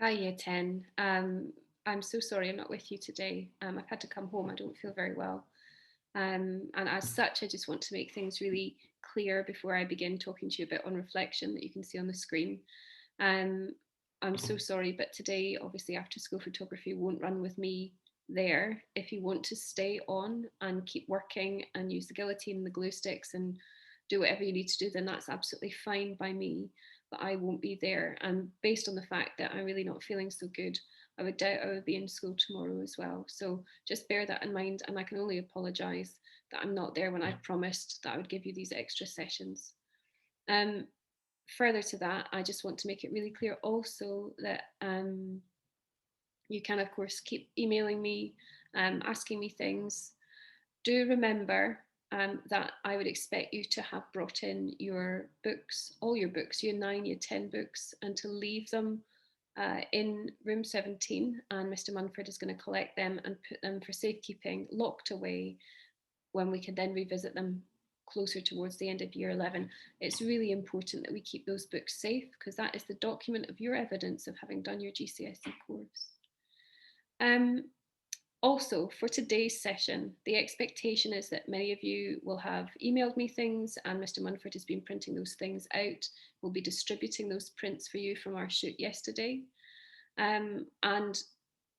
Hi, Year 10. I'm so sorry I'm not with you today. I've had to come home. I don't feel very well. And as such, I just want to make things really clear before I begin talking to you about on reflection that you can see on the screen. Um, I'm so sorry, but today, obviously, after school photography won't run with me there. If you want to stay on and keep working and use the guillotine and the glue sticks and do whatever you need to do, then that's absolutely fine by me. But I won't be there. And based on the fact that I'm really not feeling so good, I would doubt I would be in school tomorrow as well. So just bear that in mind. And I can only apologise that I'm not there when I promised that I would give you these extra sessions. Um, Further to that, I just want to make it really clear also that you can, of course, keep emailing me, asking me things. Do remember that I would expect you to have brought in your books, all your books, your 9, your 10 books, and to leave them in room 17. And Mr. Munford is going to collect them and put them for safekeeping, locked away, when we can then revisit them closer towards the end of year 11. It's really important that we keep those books safe because that is the document of your evidence of having done your GCSE course. Um, Also, for today's session, the expectation is that many of you will have emailed me things, and Mr. Munford has been printing those things out. We'll be distributing those prints for you from our shoot yesterday. And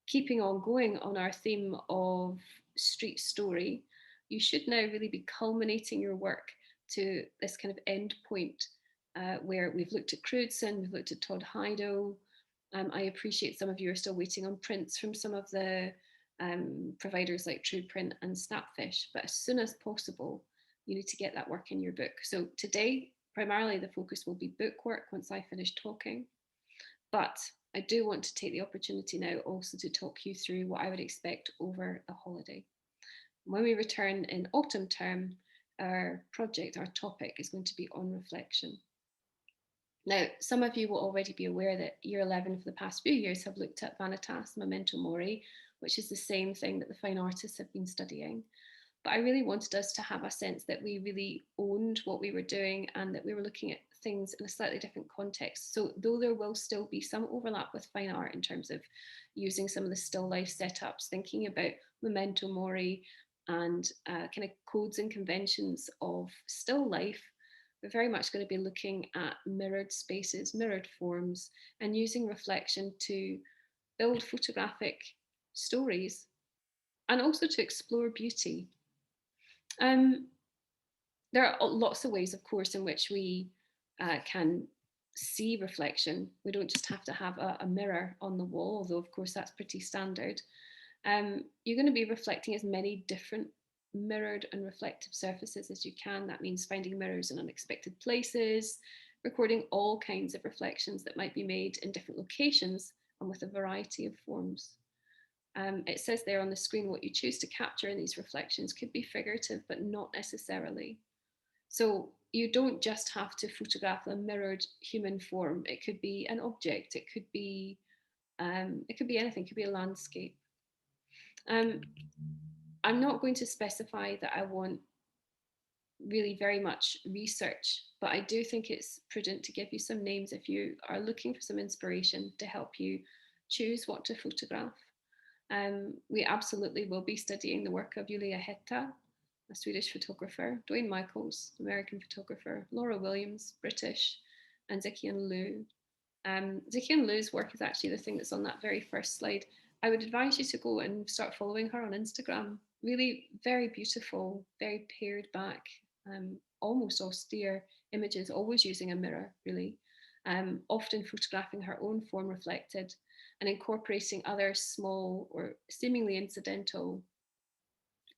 keeping on going on our theme of street story, you should now really be culminating your work to this kind of end point where we've looked at Crewdson, we've looked at Todd Heido. I appreciate some of you are still waiting on prints from some of the providers like TruePrint and Snapfish, but as soon as possible, you need to get that work in your book. So today, primarily the focus will be book work once I finish talking. But I do want to take the opportunity now also to talk you through what I would expect over the holiday. When we return in autumn term, our project, our topic is going to be on reflection. Now, some of you will already be aware that year 11 for the past few years have looked at Vanitas, Memento Mori, which is the same thing that the fine artists have been studying. But I really wanted us to have a sense that we really owned what we were doing and that we were looking at things in a slightly different context. So though there will still be some overlap with fine art in terms of using some of the still life setups, thinking about memento mori and kind of codes and conventions of still life, we're very much going to be looking at mirrored spaces, mirrored forms, and using reflection to build photographic stories and also to explore beauty. Um, there are lots of ways, of course, in which we can see reflection. We don't just have to have a mirror on the wall, although, of course, that's pretty standard. You're going to be reflecting as many different mirrored and reflective surfaces as you can. That means finding mirrors in unexpected places, recording all kinds of reflections that might be made in different locations and with a variety of forms. It says there on the screen what you choose to capture in these reflections could be figurative, but not necessarily. So you don't just have to photograph a mirrored human form. It could be an object. It could be anything. It could be a landscape. Um, I'm not going to specify that I want really very much research, but I do think it's prudent to give you some names if you are looking for some inspiration to help you choose what to photograph. We absolutely will be studying the work of Julia Hetta, a Swedish photographer, Dwayne Michaels, American photographer, Laura Williams, British, and Zikian Liu. Zikian Liu's work is actually the thing that's on that very first slide. I would advise you to go and start following her on Instagram. Really very beautiful, very pared back, almost austere images, always using a mirror, really. Often photographing her own form reflected and incorporating other small or seemingly incidental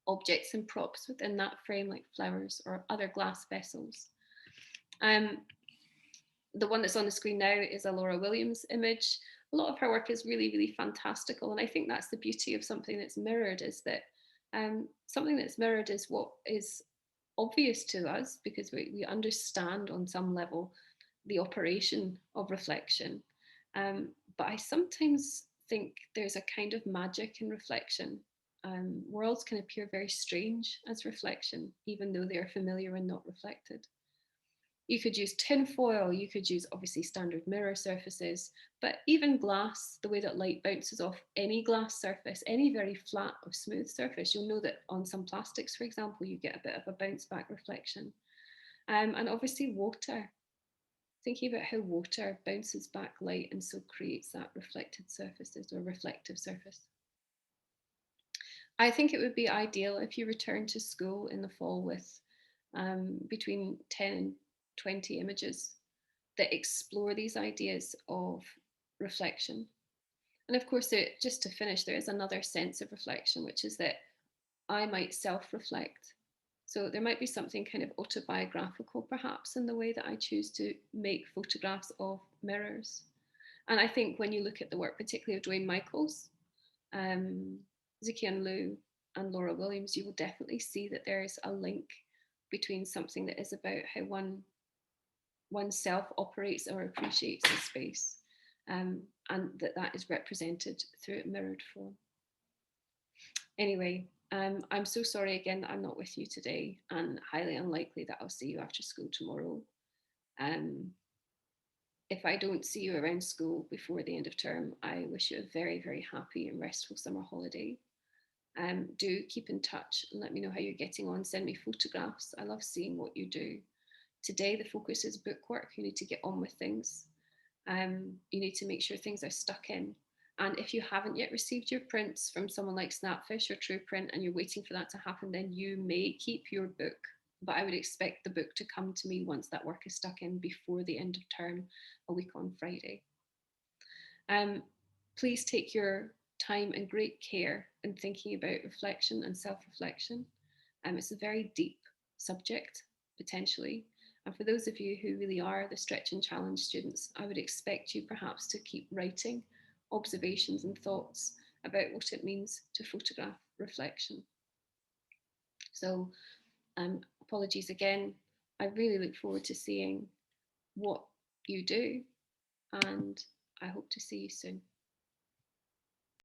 objects and props within that frame, like flowers or other glass vessels. Um, the one that's on the screen now is a Laura Williams image. A lot of her work is really, really fantastical. And I think that's the beauty of something that's mirrored, is that something that's mirrored is what is obvious to us because we understand on some level the operation of reflection. But I sometimes think there's a kind of magic in reflection. Worlds can appear very strange as reflection, even though they are familiar and not reflected. You could use tin foil, you could use obviously standard mirror surfaces, but even glass, the way that light bounces off any glass surface, any very flat or smooth surface, you'll know that on some plastics, for example, you get a bit of a bounce back reflection. And obviously water, thinking about how water bounces back light and so creates that reflected surfaces or reflective surface. I think it would be ideal if you return to school in the fall with between 10 and 20 images that explore these ideas of reflection. And of course, just to finish, there is another sense of reflection, which is that I might self reflect. So there might be something kind of autobiographical, perhaps, in the way that I choose to make photographs of mirrors. And I think when you look at the work, particularly of Dwayne Michaels, um, Ziqian Liu, and Laura Williams, you will definitely see that there is a link between something that is about how oneself operates or appreciates the space, and that is represented through a mirrored form. Anyway, I'm so sorry again that I'm not with you today, and highly unlikely that I'll see you after school tomorrow. Um, if I don't see you around school before the end of term, I wish you a very, very happy and restful summer holiday. Do keep in touch and let me know how you're getting on. Send me photographs. I love seeing what you do. Today, the focus is bookwork. You need to get on with things. You need to make sure things are stuck in. And if you haven't yet received your prints from someone like Snapfish or TruePrint and you're waiting for that to happen, then you may keep your book. But I would expect the book to come to me once that work is stuck in before the end of term, a week on Friday. Please take your time and great care in thinking about reflection and self-reflection. It's a very deep subject, potentially. And for those of you who really are the stretch and challenge students, I would expect you perhaps to keep writing observations and thoughts about what it means to photograph reflection. So apologies again. I really look forward to seeing what you do, and I hope to see you soon.